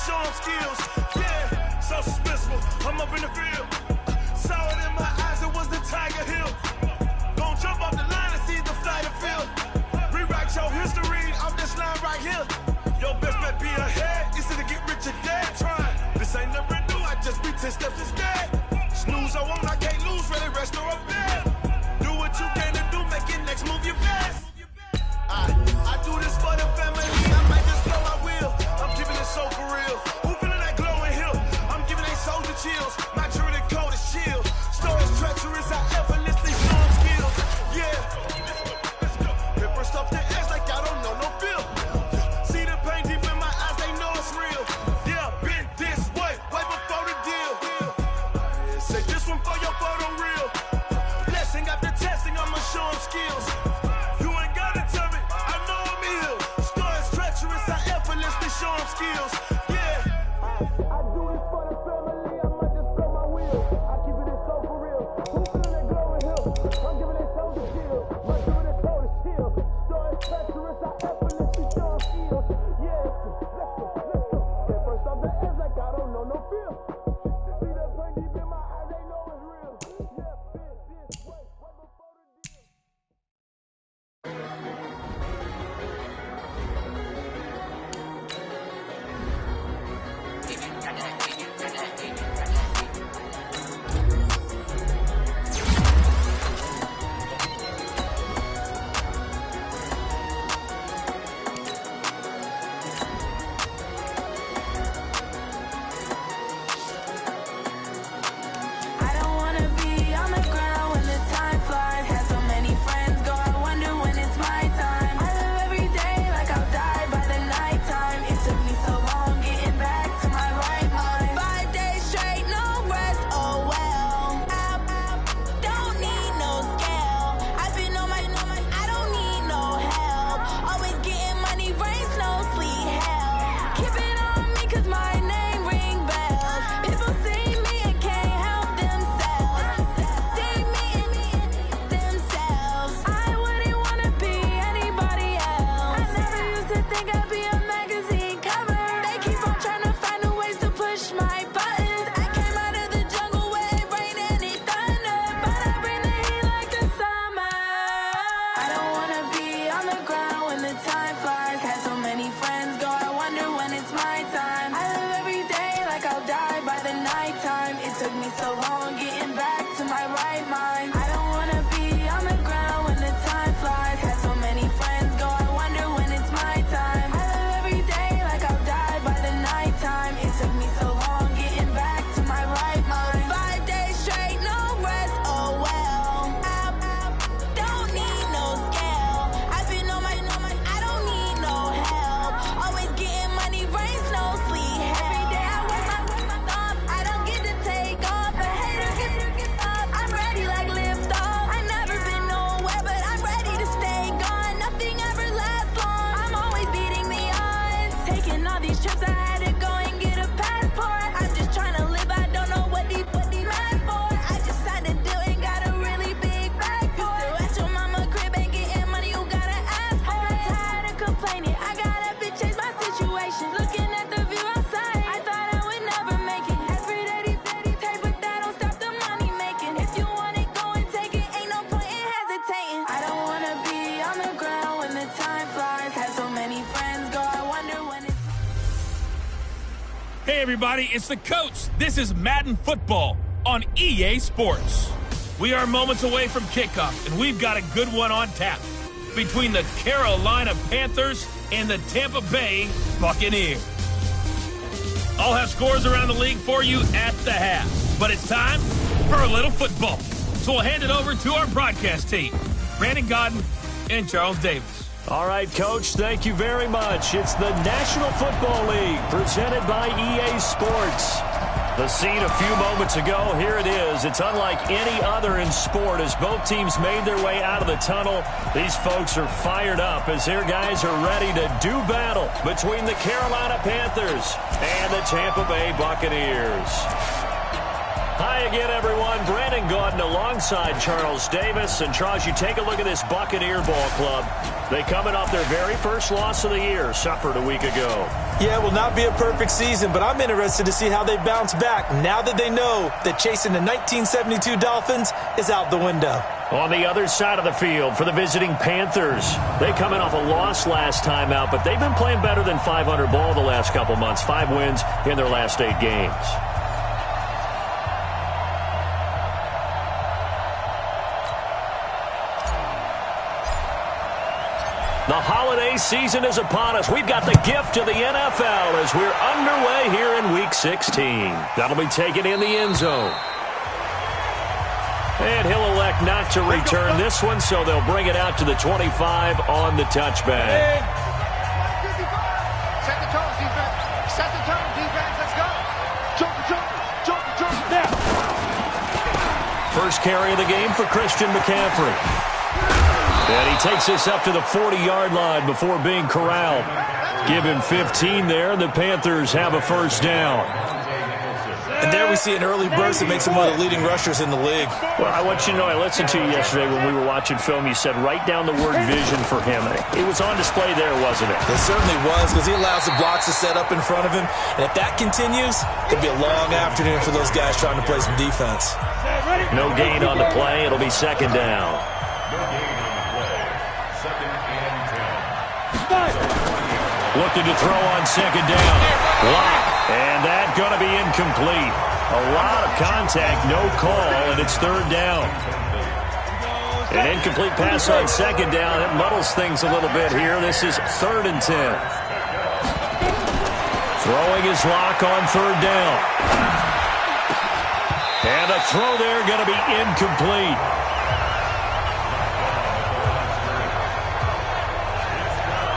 show them skills. Yeah, so suspenseful. I'm up in the field. Saw it in my eyes, it was the Tiger Hill. Gon' jump off the line and see the flight of field. Rewrite your history off this line right here. Your best bet be ahead, instead of get rich or dead. Try. This ain't never new, I just be 10 steps instead. Snooze I won't, I can't lose, ready, rest or a bed. Do what you can to do, make it next move your best. I do this for the family, I might just blow my wheel. I'm keeping it so for real. Who feeling that glowing hill? I'm giving they soldier chills. My jewelry code is chill. Stories treacherous, I effortlessly show them skills. Yeah. Paper stuff the edge like I don't know no feel. See the pain deep in my eyes, they know it's real. Yeah, been this way before the deal. Say this one for your photo real. Blessing after testing, I'ma show them skills. You ain't gotta tell me, I know I'm ill. Stories treacherous, I effortlessly show them skills. Yeah. I do this for the family, I might just blow my wheel. I keep it so for real. Who feeling that glowing hill? I'm giving they soldier chill. My jewelry code is chill. Stories treacherous, I effortlessly show them skills. Yeah, let's go. At first off the edge like I don't know no feel. See that pain deep in my eyes, they know it's real. Yeah, been this way before the deal. I don't wanna be on the ground when the time flies. Had so many friends go, I wonder when it's my time. I live every day like I'll die by the nighttime. It took me so long getting back to my right mind. 5 days straight, no rest, oh well. Don't need no scale. I've been on my, I don't need no help. Always getting money, rains, no sleet, hell. Keep it on me cause my name ring bells. People see me and can't help themselves. See me and themselves. I wouldn't wanna be anybody else. I never used to think I'd be a magazine cover. They keep on trying to find new ways to push my buttons. I came out of the jungle where it rained and it thunder, but I bring the heat like the summer. I don't wanna be on the ground when the time flies. Had so many friends go, I wonder when it's my time. I live every day like I'll die by the nighttime. It took me so long getting back to my right mind. I don't wanna be on the ground when the time flies. Had so many friends go, I wonder when it's my time. I live every day like I'll die by the nighttime. It took me so long getting back to my right mind. 5 days straight, no rest, oh well. Don't need no scale. I've been on my, I don't need no help. Always getting money, rains, no sleet, hell. Every day I work my thumb, I don't get to take off. The haters get up, I'm ready like lift off. I never been nowhere, but I'm ready to stay gone. Nothing ever lasts long, I'm always beating the odds. Taking all these trips, I had to go and get a passport. I'm just trying to live, I don't know what these mad for. I just signed a deal and got a really big bag for it. Still at your mama crib, ain't getting money, you gotta ask for it. I got tired of complaining, I got up and changed my situation. Looking at the view outside, I thought I would never make it. Every day they take, but that don't stop the money making. If you want it, go and take it, ain't no point in hesitating. I don't wanna be on the ground when the time flies. Had so many friends go, I wonder when it's Hey everybody, it's the coach. This is Madden Football on EA Sports. We are moments away from kickoff, and we've got a good one on tap between the Carolina Panthers and the Tampa Bay Buccaneers. I'll have scores around the league for you at the half, but it's time for a little football. So we'll hand it over to our broadcast team, Brandon Godden and Charles Davis. All right, Coach, thank you very much. It's the National Football League presented by EA Sports. The scene a few moments ago, here it is. It's unlike any other in sport as both teams made their way out of the tunnel. These folks are fired up as their guys are ready to do battle between the Carolina Panthers and the Tampa Bay Buccaneers. Hi again, everyone. Brandon Gaudin alongside Charles Davis. And, Charles, you take a look at this Buccaneer ball club. They coming off their very first loss of the year, suffered a week ago. Yeah, it will not be a perfect season, but I'm interested to see how they bounce back now that they know that chasing the 1972 Dolphins is out the window. On the other side of the field for the visiting Panthers. They coming off a loss last time out, but they've been playing better than 500 ball the last couple months. 5 wins in their last 8 games. The holiday season is upon us. We've got the gift of the NFL as we're underway here in Week 16. That'll be taken in the end zone. And he'll elect not to return this one, so they'll bring it out to the 25 on the touchback. Set the tone, defense. Set the tone, defense. Let's go. Jump. Now. First carry of the game for Christian McCaffrey. And he takes this up to the 40-yard line before being corralled. Give him 15 there, and the Panthers have a first down. And there we see an early burst that makes him one of the leading rushers in the league. Well, I want you to know, I listened to you yesterday when we were watching film. You said write down the word vision for him. It was on display there, wasn't it? It certainly was, because he allows the blocks to set up in front of him. And if that continues, it'll be a long afternoon for those guys trying to play some defense. No gain on the play. It'll be second down. Looking to throw on second down. Block. And that's going to be incomplete. A lot of contact, no call, and it's third down. An incomplete pass on second down. It muddles things a little bit here. This is 3rd and 10. Throwing his lock on third down. And a throw there going to be incomplete.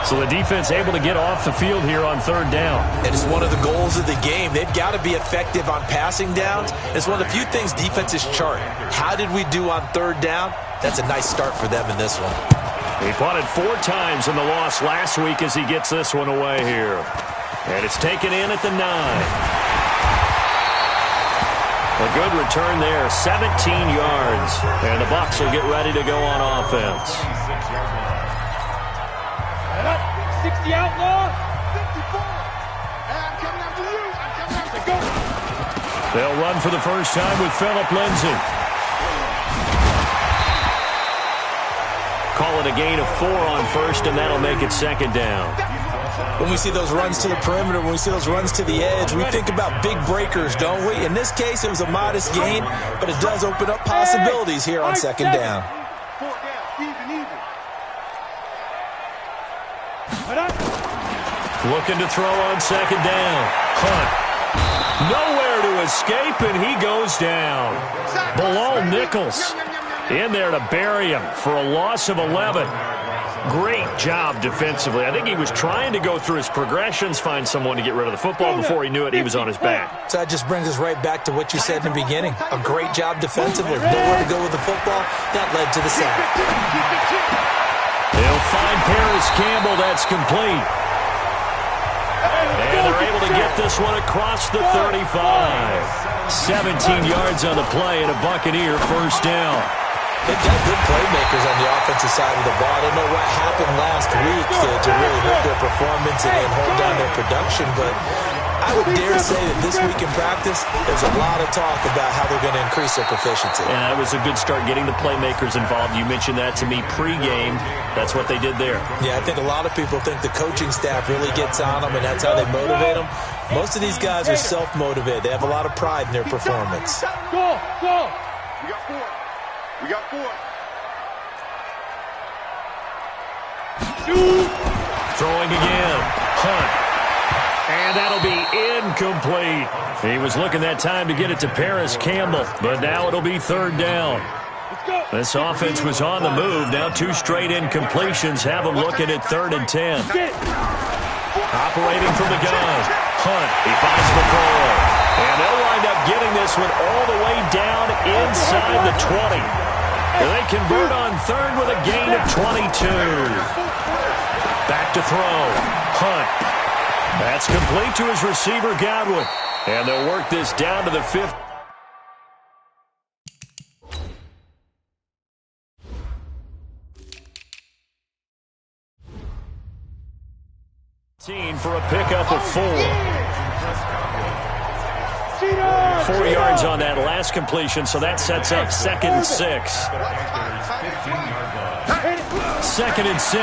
So the defense able to get off the field here on third down. And it's one of the goals of the game. They've got to be effective on passing downs. It's one of the few things defenses chart. How did we do on third down? That's a nice start for them in this one. He punted 4 times in the loss last week as he gets this one away here. And it's taken in at the 9. A good return there, 17 yards. And the Bucs will get ready to go on offense. 60 outlaw. 54. I'm coming after you. Go. They'll run for the first time with Phillip Lindsay. Call it a gain of 4 on first, and that'll make it second down. When we see those runs to the perimeter, when we see those runs to the edge, we think about big breakers, don't we? In this case, it was a modest gain, but it does open up possibilities here on second down. Looking to throw on second down. Hunt. Nowhere to escape, and he goes down. Bilal Nichols in there to bury him for a loss of 11. Great job defensively. I think he was trying to go through his progressions, find someone to get rid of the football. Before he knew it, he was on his back. So that just brings us right back to what you said in the beginning. A great job defensively. Nowhere to go with the football. That led to the sack. They'll find Paris Campbell. That's complete. And they're able to get this one across the 35. 17 yards on the play and a Buccaneer first down. They've got good playmakers on the offensive side of the ball. I don't know what happened last week to really hurt their performance and hold down their production, but I would dare say that this week in practice, there's a lot of talk about how they're going to increase their proficiency. And that was a good start, getting the playmakers involved. You mentioned that to me pregame. That's what they did there. Yeah, I think a lot of people think the coaching staff really gets on them, and that's how they motivate them. Most of these guys are self-motivated. They have a lot of pride in their performance. Go. We got 4. Throwing again. Hunt. And that'll be incomplete. He was looking that time to get it to Paris Campbell, but now it'll be third down. This offense was on the move. Now 2 straight incompletions have them looking at 3rd and 10. Operating from the gun. Hunt. He finds the throw. And they'll wind up getting this one all the way down inside the 20. And they convert on 3rd with a gain of 22. Back to throw. Hunt. That's complete to his receiver, Godwin. And they'll work this down to the 5th. for a pickup of 4. 4 yards on that last completion, so that sets up 2nd and 6. 2nd and 6.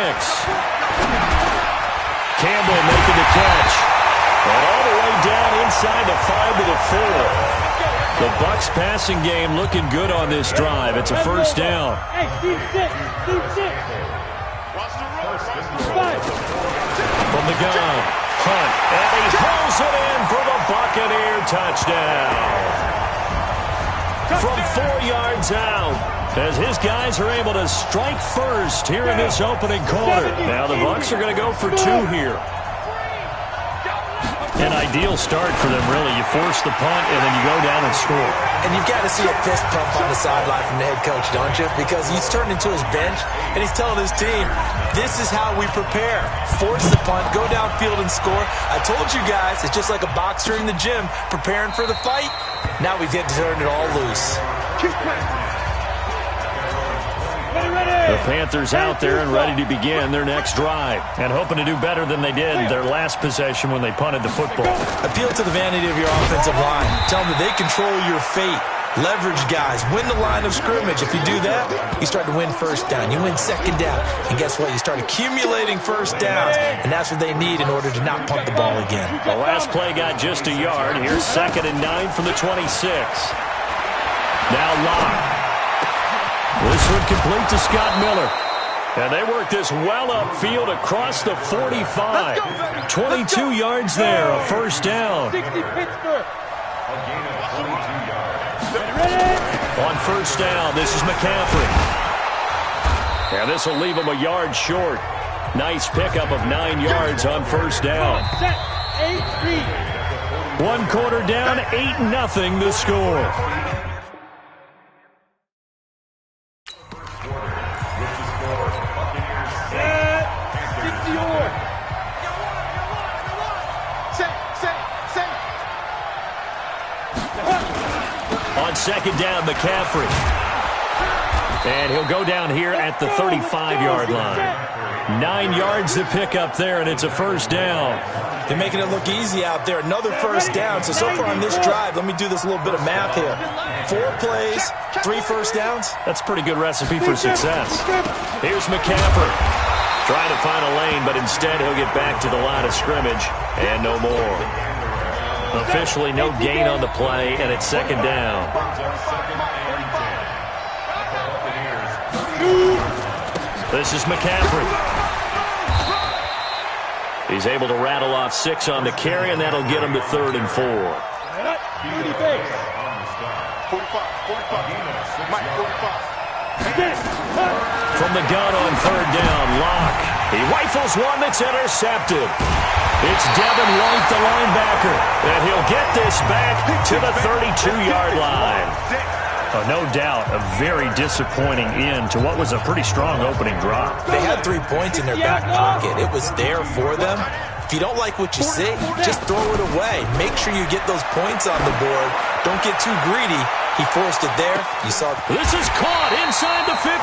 Campbell making the catch. And all the way down inside the 5 to the 4. The Bucs passing game looking good on this drive. It's a first down. From the gun, Hunt, and he pulls it in for the Buccaneer touchdown. From 4 yards out, as his guys are able to strike first here in this opening quarter. Now the Bucs are going to go for 2 here. An ideal start for them, really. You force the punt, and then you go down and score. And you've got to see a fist pump on the sideline from the head coach, don't you? Because he's turned into his bench, and he's telling his team, this is how we prepare. Force the punt, go downfield and score. I told you guys, it's just like a boxer in the gym preparing for the fight. Now we get to turn it all loose. The Panthers out there and ready to begin their next drive, and hoping to do better than they did their last possession when they punted the football. Appeal to the vanity of your offensive line. Tell them that they control your fate. Leverage guys. Win the line of scrimmage. If you do that, you start to win first down. You win second down. And guess what? You start accumulating first downs, and that's what they need in order to not punt the ball again. The last play got just a yard. Here's 2nd and 9 from the 26. Now Locke. This one complete to Scott Miller. And they work this well upfield across the 45. 22 yards there, a first down. 60 Pittsburgh. On first down, this is McCaffrey. And this will leave him a yard short. Nice pickup of 9 yards on first down. 1 quarter down, 8-0 the score. On second down, McCaffrey. And he'll go down here at the 35-yard line. 9 yards to pick up there, and it's a first down. They're making it look easy out there. Another first down. So far on this drive, let me do this little bit of math here. 4 plays, 3 first downs. That's a pretty good recipe for success. Here's McCaffrey. Trying to find a lane, but instead he'll get back to the line of scrimmage, and no more. Officially no gain on the play, and it's second down. This is McCaffrey. He's able to rattle off 6 on the carry, and that'll get him to 3rd and 4. From the gun on 3rd down, Locke. He rifles one that's intercepted. It's Devin White, the linebacker, and he'll get this back to the 32-yard line. No doubt a very disappointing end to what was a pretty strong opening drive. They had 3 points in their back pocket. It was there for them. If you don't like what you see, just throw it away. Make sure you get those points on the board. Don't get too greedy. He forced it there. You saw. This is caught inside the 15.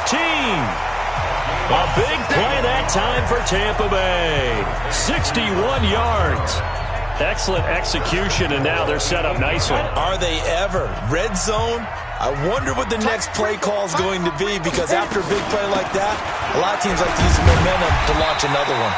A big play that time for Tampa Bay. 61 yards. Excellent execution, and now they're set up nicely. Are they ever? Red zone? I wonder what the next play call is going to be, because after a big play like that, a lot of teams like to use momentum to launch another one.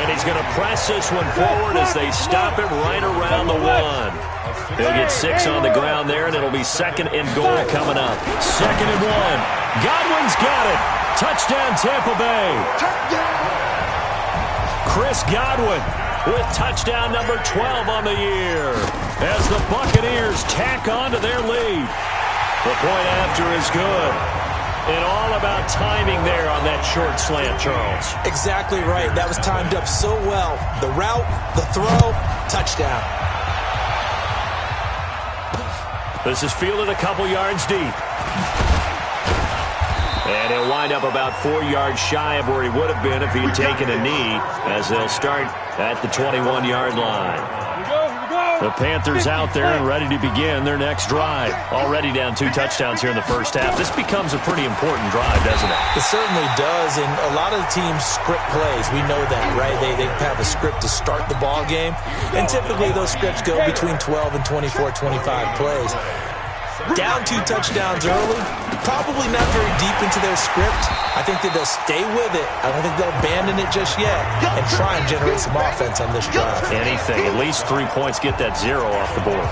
And he's going to press this one forward as they stop him right around the 1. He'll get 6 on the ground there, and it'll be 2nd and goal coming up. 2nd and 1. Godwin's got it. Touchdown, Tampa Bay. Chris Godwin with touchdown number 12 on the year as the Buccaneers tack on to their lead. The point after is good. And all about timing there on that short slant, Charles. Exactly right. That was timed up so well. The route, the throw, touchdown. This is fielded a couple yards deep. And he'll wind up about 4 yards shy of where he would have been if he'd taken a knee, as they'll start at the 21-yard line. Here we go, here we go. The Panthers out there and ready to begin their next drive. Already down 2 touchdowns here in the first half. This becomes a pretty important drive, doesn't it? It certainly does, and a lot of the teams script plays. We know that, right? They have a script to start the ball game, and typically those scripts go between 12 and 24, 25 plays. Down 2 touchdowns early, probably not very deep into their script. I think that they'll stay with it. I don't think they'll abandon it just yet and try and generate some offense on this drive. Anything. At least 3 points, get that 0 off the board.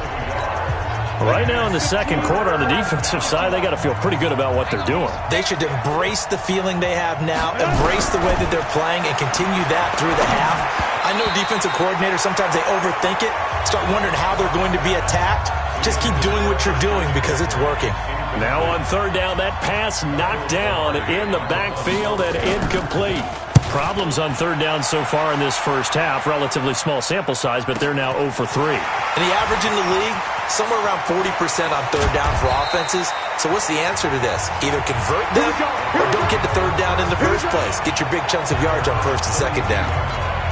Right now in the second quarter on the defensive side, they got to feel pretty good about what they're doing. They should embrace the feeling they have now, embrace the way that they're playing, and continue that through the half. I know defensive coordinators, sometimes they overthink it, start wondering how they're going to be attacked. Just keep doing what you're doing because it's working. Now on third down, that pass knocked down in the backfield and incomplete. Problems on third down so far in this first half. Relatively small sample size, but they're now 0 for 3. And the average in the league, somewhere around 40% on third down for offenses. So what's the answer to this? Either convert them or don't get to third down in the first place. Get your big chunks of yards on first and second down.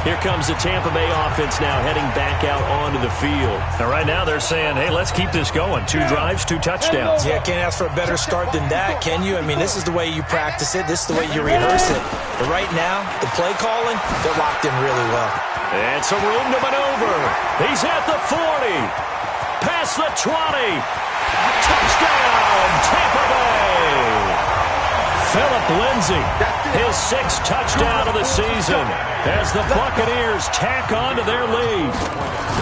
Here comes the Tampa Bay offense now heading back out onto the field. Now, right now they're saying, hey, let's keep this going. 2 drives, 2 touchdowns. Yeah, can't ask for a better start than that, can you? I mean, this is the way you practice it. This is the way you rehearse it. But right now, the play calling, they're locked in really well. And some room to maneuver. He's at the 40. Past the 20. Touchdown, Tampa Bay. Phillip Lindsay, his 6th touchdown of the season as the Buccaneers tack on to their lead.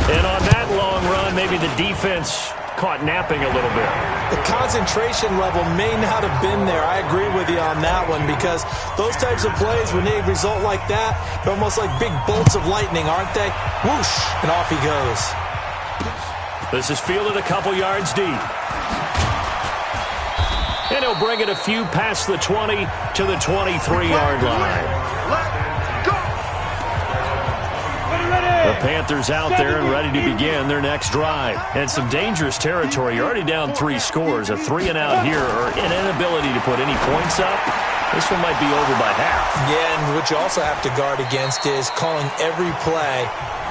And on that long run, maybe the defense caught napping a little bit. The concentration level may not have been there. I agree with you on that one because those types of plays, when they result like that, they're almost like big bolts of lightning, aren't they? Whoosh, and off he goes. This is fielded a couple yards deep. And he'll bring it a few past the 20 to the 23-yard line. The Panthers out there and ready to begin their next drive. And some dangerous territory. You're already down 3 scores. A 3-and-out here or an inability to put any points up. This one might be over by half. Yeah, and what you also have to guard against is calling every play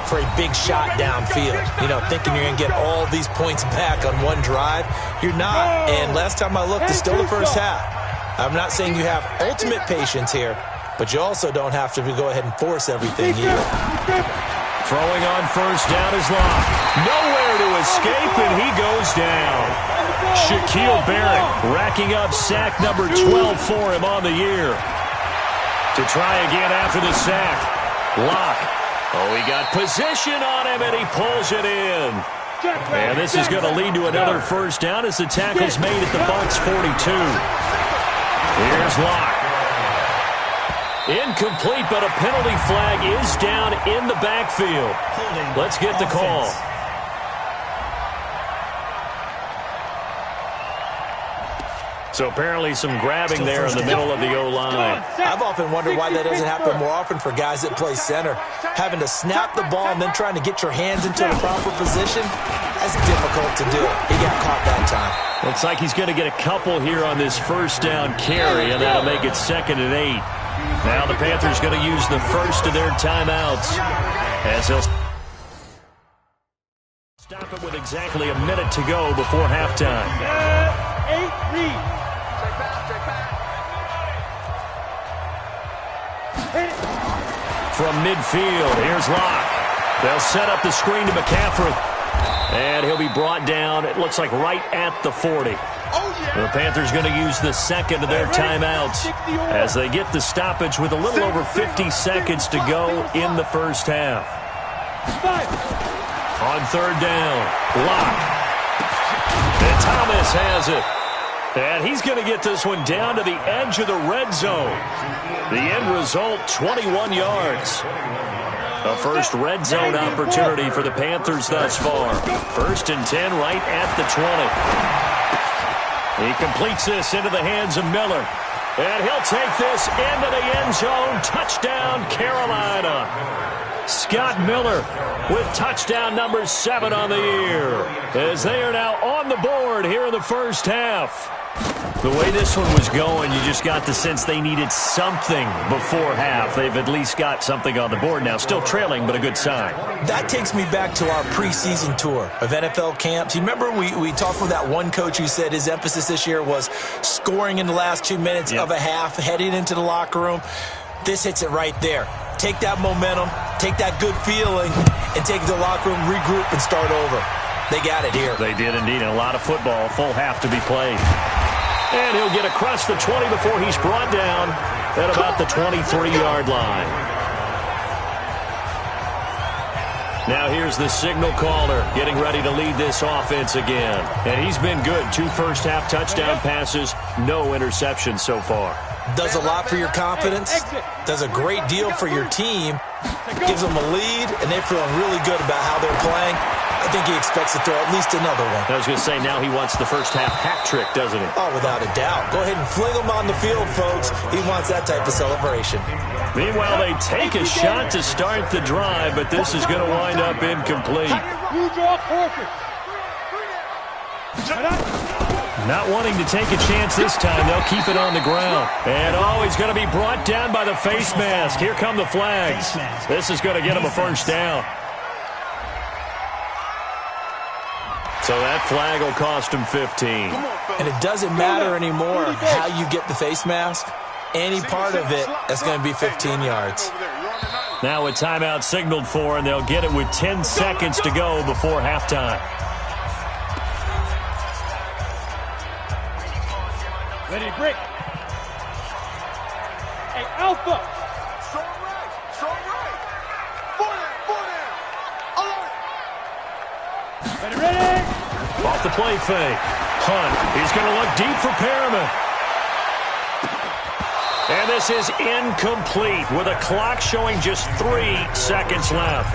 for a big shot downfield. You know, thinking you're going to get all these points back on one drive. You're not. And last time I looked, it's still the first half. I'm not saying you have ultimate patience here, but you also don't have to go ahead and force everything here. Throwing on first down is Locke. Nowhere to escape, and he goes down. Shaquille Barrett racking up sack number 12 for him on the year. To try again after the sack. Locke. Oh, he got position on him, and he pulls it in. And this is going to lead to another first down as the tackle's made at the Bucs 42. Here's Locke. Incomplete, but a penalty flag is down in the backfield. Let's get the call. So apparently some grabbing there in the middle of the O-line. I've often wondered why that doesn't happen more often for guys that play center. Having to snap the ball and then trying to get your hands into the proper position, that's difficult to do. He got caught that time. Looks like he's going to get a couple here on this first down carry, and that'll make it 2nd and 8. Now the Panthers going to use the first of their timeouts as he'll stop it with exactly a minute to go before halftime. 8 lead. From midfield, here's Locke. They'll set up the screen to McCaffrey. And he'll be brought down, it looks like right at the 40. The Panthers going to use the second of their timeouts as they get the stoppage with a little over 50 seconds to go in the first half. On third down, Locke. And Thomas has it. And he's going to get this one down to the edge of the red zone. The end result, 21 yards. A first red zone opportunity for the Panthers thus far. 1st and 10 right at the 20. He completes this into the hands of Miller. And he'll take this into the end zone. Touchdown, Carolina. Scott Miller with touchdown number 7 on the year, as they are now on the board here in the first half. The way this one was going, you just got the sense they needed something before half. They've at least got something on the board now. Still trailing, but a good sign. That takes me back to our preseason tour of NFL camps. You remember we talked with that one coach who said his emphasis this year was scoring in the last 2 minutes of a half, heading into the locker room. This hits it right there. Take that momentum, take that good feeling, and take it to the locker room, regroup, and start over. They got it here. They did indeed, and a lot of football, full half to be played. And he'll get across the 20 before he's brought down at about the 23-yard line. Now here's the signal caller getting ready to lead this offense again. And he's been good. 2 first-half touchdown passes, no interceptions so far. Does a lot for your confidence, does a great deal for your team, gives them a lead, and they're feeling really good about how they're playing. I think he expects to throw at least another one. I was going to say, now he wants the first half hat trick, doesn't he? Oh, without a doubt. Go ahead and fling him on the field, folks. He wants that type of celebration. Meanwhile, they take a shot to start the drive, but this is going to wind up incomplete. Not wanting to take a chance this time, they'll keep it on the ground. And he's going to be brought down by the face mask. Here come the flags. This is going to get him a first down. So that flag will cost him 15. And it doesn't matter anymore how you get the face mask. Any part of it, that's going to be 15 yards. Now a timeout signaled for, and they'll get it with 10 seconds to go before halftime. Ready, break. Hey, Alpha. Strong right. Strong right. Four down. Alert. Ready. Off the play fake. Hunt. He's going to look deep for Perriman. And this is incomplete with a clock showing just 3 seconds left.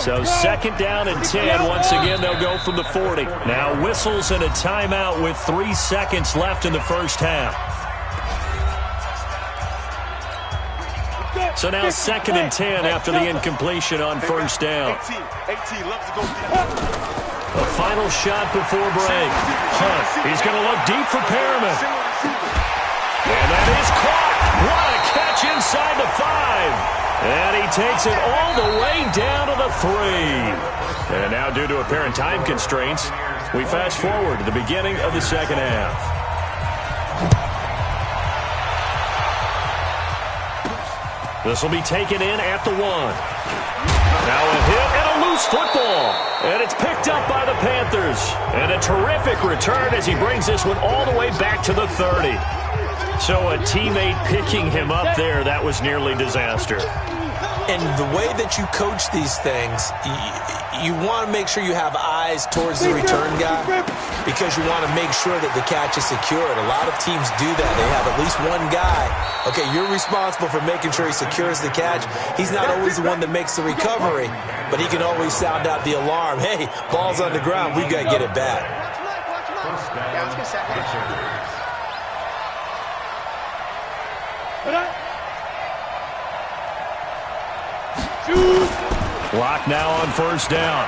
So second down and 10. Once again, they'll go from the 40. Now whistles and a timeout with 3 seconds left in the first half. So now second and 10 after the incompletion on first down. A final shot before break. Hunt. He's going to look deep for Perriman. And that is caught. What a catch inside the 5. And he takes it all the way down to the 3. And now, due to apparent time constraints, we fast forward to the beginning of the second half. This will be taken in at the 1. Now a hit and a loose football. And it's picked up by the Panthers. And a terrific return as he brings this one all the way back to the 30. So a teammate picking him up there, that was nearly disaster. And the way that you coach these things, you want to make sure you have eyes towards the return guy because you want to make sure that the catch is secured. A lot of teams do that. They have at least one guy. Okay, you're responsible for making sure he secures the catch. He's not always the one that makes the recovery, but he can always sound out the alarm. Hey, ball's on the ground. We've got to get it back. Clock now on first down.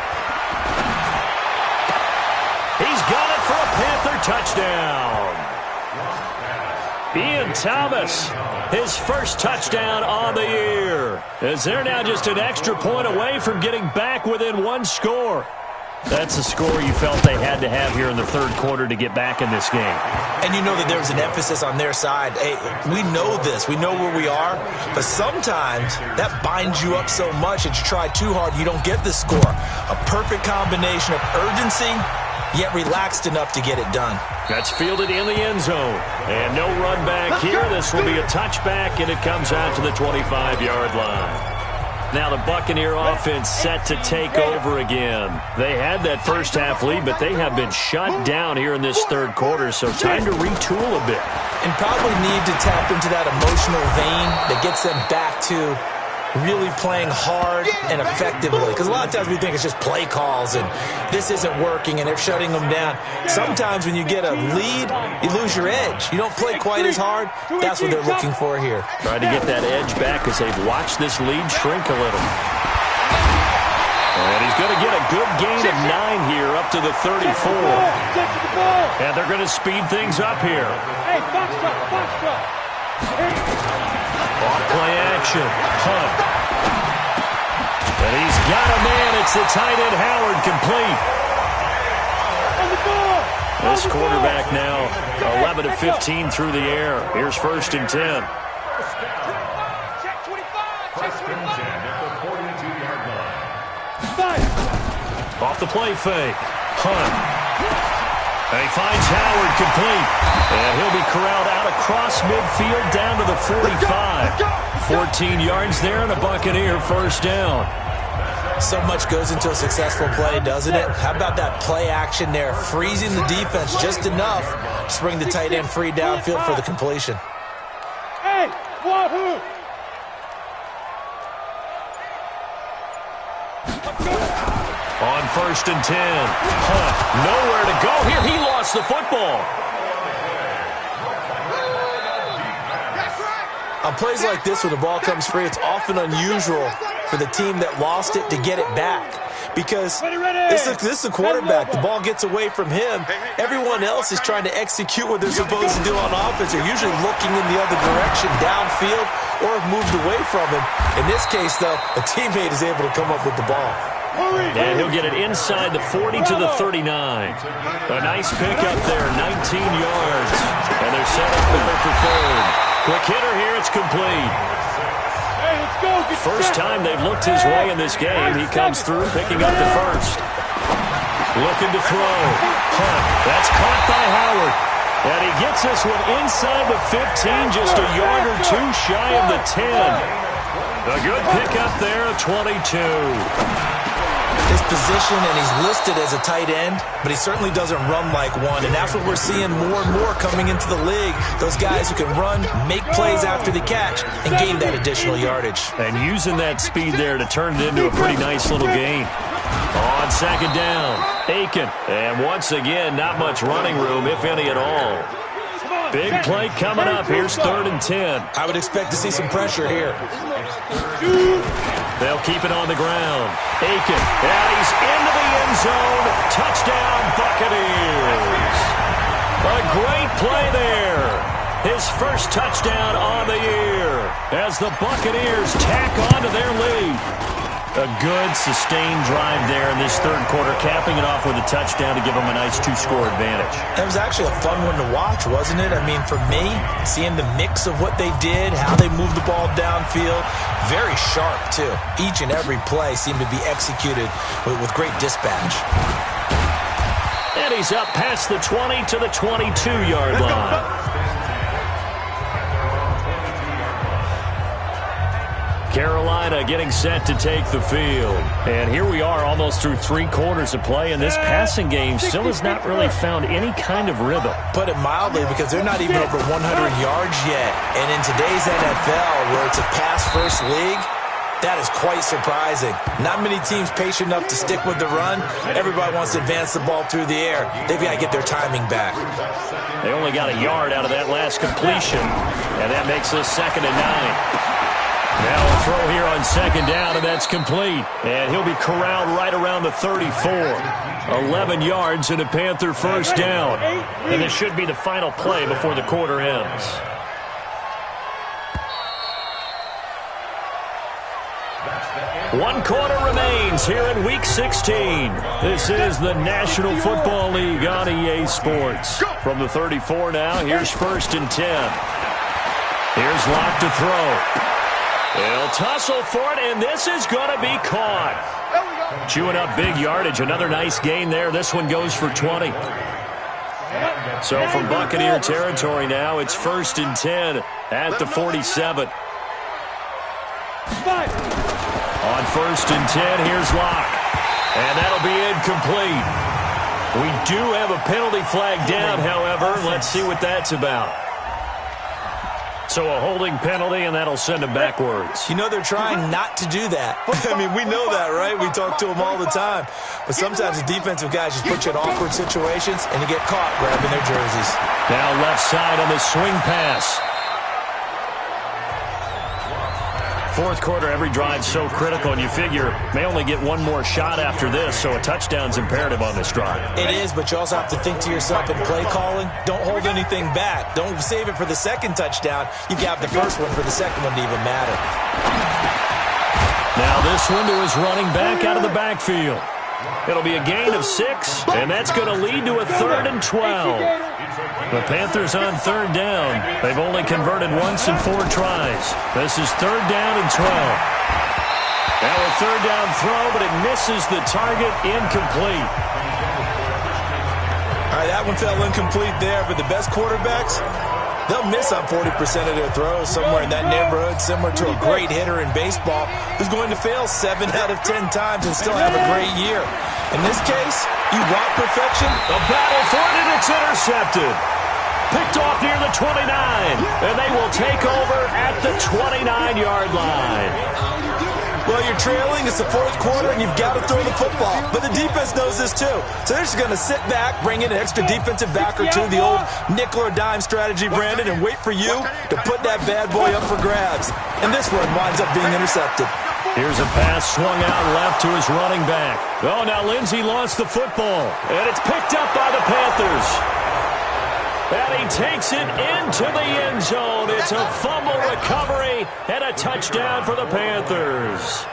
He's got it for a Panther touchdown. Ian Thomas, his first touchdown on the year. As they're now just an extra point away from getting back within 1 score. That's a score you felt they had to have here in the third quarter to get back in this game. And you know that there was an emphasis on their side. Hey, we know this. We know where we are. But sometimes that binds you up so much that you try too hard, you don't get the score. A perfect combination of urgency, yet relaxed enough to get it done. That's fielded in the end zone. And no run back here. This will be a touchback, and it comes out to the 25-yard line. Now the Buccaneer offense set to take over again. They had that first half lead, but they have been shut down here in this third quarter, so time to retool a bit. And probably need to tap into that emotional vein that gets them back to really playing hard and effectively. Because a lot of times we think it's just play calls and this isn't working and they're shutting them down. Sometimes when you get a lead, you lose your edge. You don't play quite as hard. That's what they're looking for here. Trying to get that edge back as they've watched this lead shrink a little. And he's going to get a good gain of 9 here up to the 34. And they're going to speed things up here. Hey, foxtrot. Off play action. Hunt. And he's got a man. It's the tight end Howard complete. This quarterback now 11 of 15 through the air. Here's 1st and 10. Check 25. Check 25. Off the play fake. Hunt. And he finds Howard complete. And he'll be corralled out across midfield down to the 45. 14 yards there and a Buccaneer first down. So much goes into a successful play, doesn't it? How about that play action there? Freezing the defense just enough to bring the tight end free downfield for the completion. Hey, wahoo! On 1st and 10. Hunt. Nowhere to go here. He lost the football. On plays like this where the ball comes free, it's often unusual for the team that lost it to get it back. Because this is the quarterback. The ball gets away from him. Everyone else is trying to execute what they're supposed to do on offense. They're usually looking in the other direction, downfield, or have moved away from him. In this case, though, a teammate is able to come up with the ball. And he'll get it inside the 40 to the 39. A nice pickup there, 19 yards. And they're set up there for 3rd. Quick hitter here, it's complete. Hey, let's go. First time they've looked his way in this game. He comes through, picking up the 1st. Looking to throw. Hunt. That's caught by Howard. And he gets this one inside the 15, just a yard or 2 shy of the 10. A good pickup there, 22. His position, and he's listed as a tight end, but he certainly doesn't run like one, and that's what we're seeing more and more coming into the league. Those guys who can run, make plays after the catch, and gain that additional yardage. And using that speed there to turn it into a pretty nice little gain. On 2nd down, Aiken. And once again, not much running room, if any at all. Big play coming up. Here's 3rd and 10. I would expect to see some pressure here. They'll keep it on the ground. Aiken, and he's into the end zone. Touchdown, Buccaneers. A great play there. His first touchdown on the year as the Buccaneers tack on to their lead. A good, sustained drive there in this 3rd quarter, capping it off with a touchdown to give them a nice 2-score advantage. It was actually a fun one to watch, wasn't it? I mean, for me, seeing the mix of what they did, how they moved the ball downfield, very sharp, too. Each and every play seemed to be executed with great dispatch. And he's up past the 20 to the 22-yard line. Carolina getting set to take the field. And here we are almost through 3 quarters of play, and this passing game still has not really found any kind of rhythm. Put it mildly, because they're not even over 100 yards yet. And in today's NFL, where it's a pass-first league, that is quite surprising. Not many teams patient enough to stick with the run. Everybody wants to advance the ball through the air. They've got to get their timing back. They only got a yard out of that last completion, and that makes this 2nd and 9. Now a throw here on 2nd down, and that's complete. And he'll be corralled right around the 34. 11 yards and a Panther first down. And this should be the final play before the quarter ends. One quarter remains here in Week 16. This is the National Football League on EA Sports. From the 34 now, here's 1st and 10. Here's Locke to throw. They'll tussle for it, and this is going to be caught. Chewing up big yardage. Another nice gain there. This one goes for 20. So from Buccaneer territory now, it's 1st and 10 at the 47. On 1st and 10, here's Locke. And that'll be incomplete. We do have a penalty flag down, however. Let's see what that's about. So a holding penalty, and that'll send him backwards. You know they're trying not to do that. I mean, we know that, right? We talk to them all the time. But sometimes the defensive guys just put you in awkward situations, and you get caught grabbing their jerseys. Now left side on the swing pass. Fourth quarter, every drive so critical, and you figure may only get one more shot after this, so a touchdown's imperative on this drive. It is, but you also have to think to yourself in play calling, don't hold anything back. Don't save it for the second touchdown. You've got the first one for the second one to even matter. Now this one to his running back out of the backfield. It'll be a gain of 6, and that's going to lead to a 3rd and 12. The Panthers on 3rd down. They've only converted once in 4 tries. This is 3rd down and 12. Now a 3rd down throw, but it misses the target, incomplete. All right, that one fell incomplete there, but the best quarterbacks, they'll miss on 40% of their throws, somewhere in that neighborhood, similar to a great hitter in baseball who's going to fail 7 out of 10 times and still have a great year. In this case, you want perfection. A battle for it, and it's intercepted. Picked off near the 29, and they will take over at the 29-yard line. Well, you're trailing. It's the 4th quarter, and you've got to throw the football. But the defense knows this, too. So they're just going to sit back, bring in an extra defensive back or two, the old nickel or dime strategy, Brandon, and wait for you to put that bad boy up for grabs. And this one winds up being intercepted. Here's a pass swung out left to his running back. Oh, now Lindsey lost the football, and it's picked up by the Panthers. And he takes it into the end zone. It's a fumble recovery and a touchdown for the Panthers.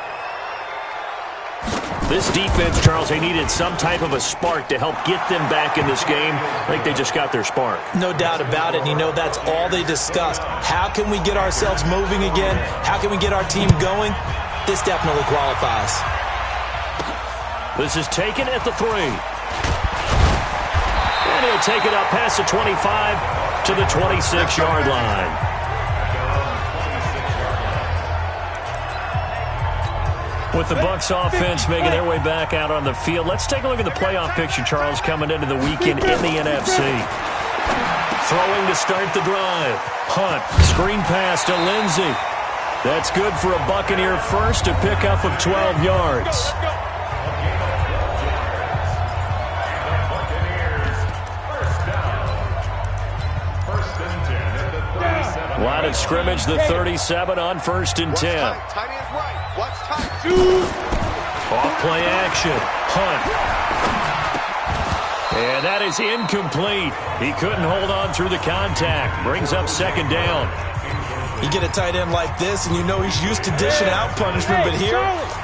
This defense, Charles, they needed some type of a spark to help get them back in this game. I think they just got their spark. No doubt about it. And you know that's all they discussed. How can we get ourselves moving again? How can we get our team going? This definitely qualifies. This is taken at the 3. And he'll take it up past the 25 to the 26-yard line. With the Bucs offense making their way back out on the field, let's take a look at the playoff picture, Charles, coming into the weekend in the NFC. Throwing to start the drive. Hunt, screen pass to Lindsey. That's good for a Buccaneer first, a pickup of 12 yards. Line of scrimmage, the 37 on 1st and 10. Off play action. Hunt. And that is incomplete. He couldn't hold on through the contact. Brings up 2nd down. You get a tight end like this, and you know he's used to dishing out punishment, but here,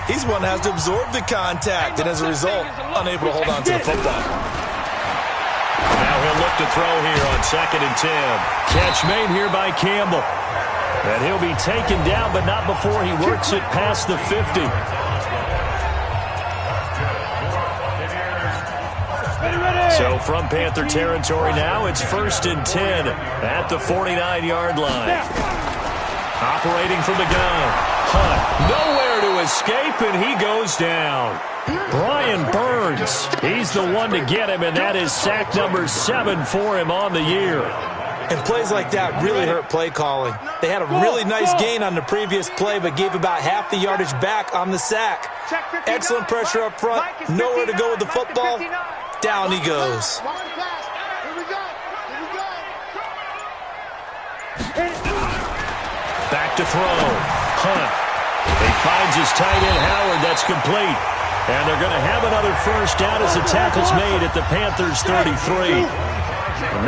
he's one that has to absorb the contact, and as a result, unable to hold on to the football. Now he'll look to throw here on 2nd and 10. Catch made here by Campbell. And he'll be taken down, but not before he works it past the 50. So from Panther territory now, it's 1st and 10 at the 49-yard line. Operating from the gun. Hunt, nowhere to escape, and he goes down. Brian Burns, he's the one to get him, and that is sack number 7 for him on the year. And plays like that really hurt play calling. They had a really nice gain on the previous play, but gave about half the yardage back on the sack. Excellent pressure up front, nowhere to go with the football. Down he goes. Back to throw. Hunt. He finds his tight end, Howard. That's complete. And they're going to have another first down as the tackle's made at the Panthers' 33.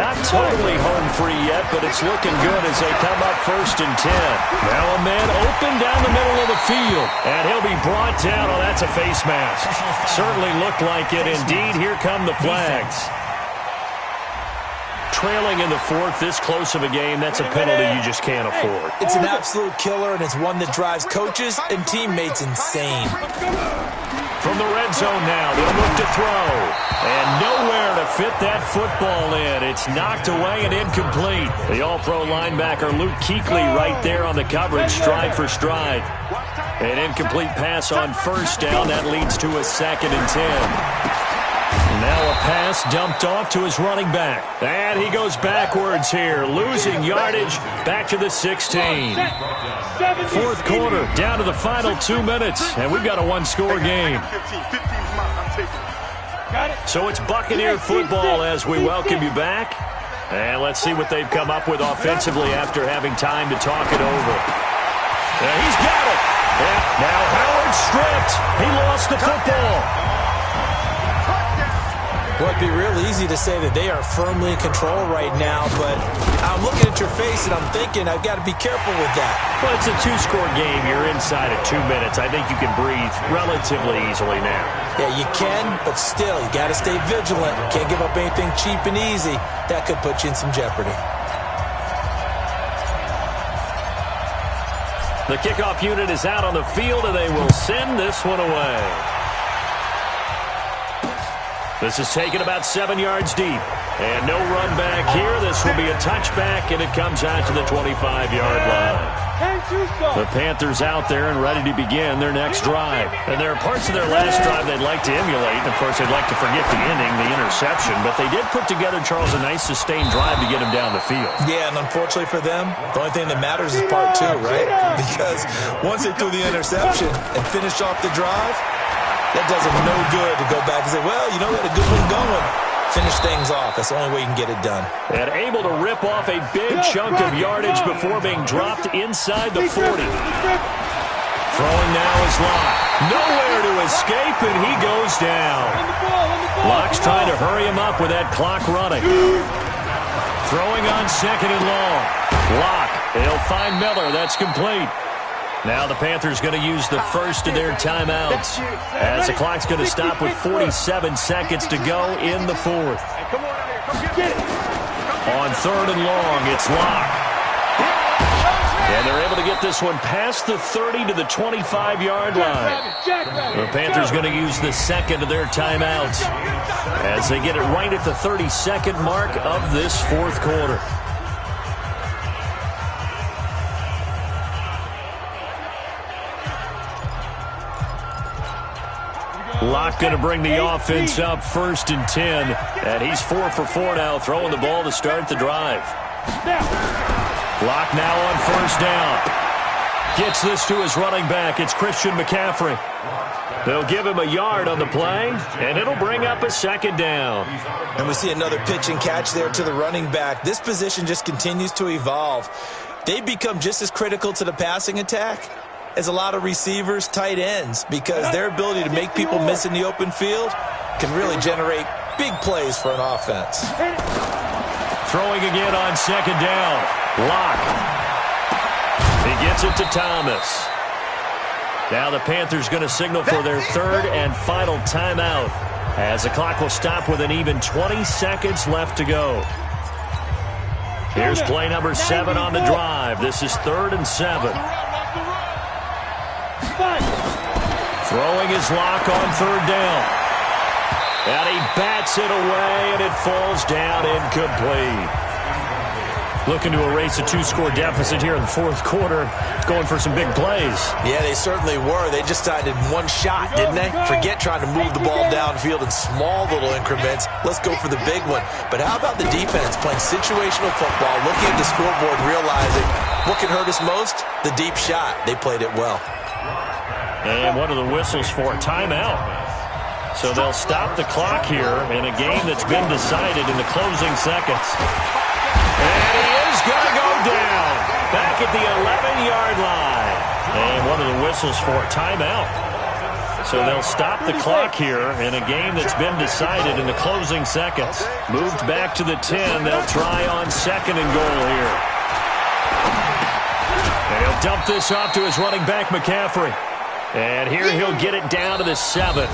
Not totally home free yet, but it's looking good as they come up 1st and 10. Now a man open down the middle of the field, and he'll be brought down. Oh, that's a face mask. Certainly looked like it. Indeed, here come the flags. Trailing in the 4th, this close of a game, that's a penalty you just can't afford. It's an absolute killer, and it's one that drives coaches and teammates insane. From the red zone now, they'll look to throw. And nowhere to fit that football in. It's knocked away and incomplete. The all-pro linebacker Luke Kuechly right there on the coverage, stride for stride. An incomplete pass on 1st down. That leads to a 2nd and 10. Now a pass dumped off to his running back. And he goes backwards here, losing yardage back to the 16. Fourth quarter, down to the final 2 minutes, and we've got a one-score game. So it's Buccaneer football as we welcome you back. And let's see what they've come up with offensively after having time to talk it over. He's got it. Now Howard stripped. He lost the football. Well, it'd be real easy to say that they are firmly in control right now, but I'm looking at your face and I'm thinking I've got to be careful with that. Well, it's a two-score game. You're inside of 2 minutes. I think you can breathe relatively easily now. Yeah, you can, but still, you got to stay vigilant. Can't give up anything cheap and easy. That could put you in some jeopardy. The kickoff unit is out on the field, and they will send this one away. This is taken about 7 yards deep. And no run back here. This will be a touchback, and it comes out to the 25-yard line. The Panthers out there and ready to begin their next drive. And there are parts of their last drive they'd like to emulate. And, of course, they'd like to forget the ending, the interception. But they did put together, Charles, a nice sustained drive to get him down the field. Yeah, and unfortunately for them, the only thing that matters is part 2, right? Because once they threw the interception and finished off the drive, that does them no good to go back and say, well, you know, we had a good one going. Finish things off. That's the only way you can get it done. And able to rip off a big chunk of yardage before being dropped inside the 40. Throwing now is Locke. Nowhere to escape, and he goes down. Locke's trying to hurry him up with that clock running. Throwing on second and long. Locke. He'll find Miller. That's complete. Now the Panthers going to use the first of their timeouts as the clock's going to stop with 47 seconds to go in the fourth. On third and long, it's Locke. And they're able to get this one past the 30 to the 25-yard line. The Panthers going to use the second of their timeouts as they get it right at the 30-second mark of this fourth quarter. Locke going to bring the offense up 1st and 10. And he's 4 for 4 now, throwing the ball to start the drive. Locke now on 1st down. Gets this to his running back. It's Christian McCaffrey. They'll give him a yard on the play, and it'll bring up a 2nd down. And we see another pitch and catch there to the running back. This position just continues to evolve. They've become just as critical to the passing attack as a lot of receivers, tight ends, because their ability to make people miss in the open field can really generate big plays for an offense. Throwing again on 2nd down. Locke. He gets it to Thomas. Now the Panthers going to signal for their 3rd and final timeout as the clock will stop with an even 20 seconds left to go. Here's play number 7 on the drive. This is 3rd and 7. Throwing his Locke on 3rd down. And he bats it away, and it falls down incomplete. Looking to erase a 2-score deficit here in the fourth quarter. Going for some big plays. Yeah, they certainly were. They just decided one shot, didn't they? Forget trying to move the ball downfield in small little increments. Let's go for the big one. But how about the defense playing situational football, looking at the scoreboard, realizing what can hurt us most? The deep shot. They played it well. And what are the whistles for? Timeout. So they'll stop the clock here in a game that's been decided in the closing seconds. And he is going to go down back at the 11-yard line. And what are the whistles for? Timeout. So they'll stop the clock here in a game that's been decided in the closing seconds. Moved back to the 10. They'll try on 2nd and goal here. And he'll dump this off to his running back, McCaffrey. And here he'll get it down to the 7.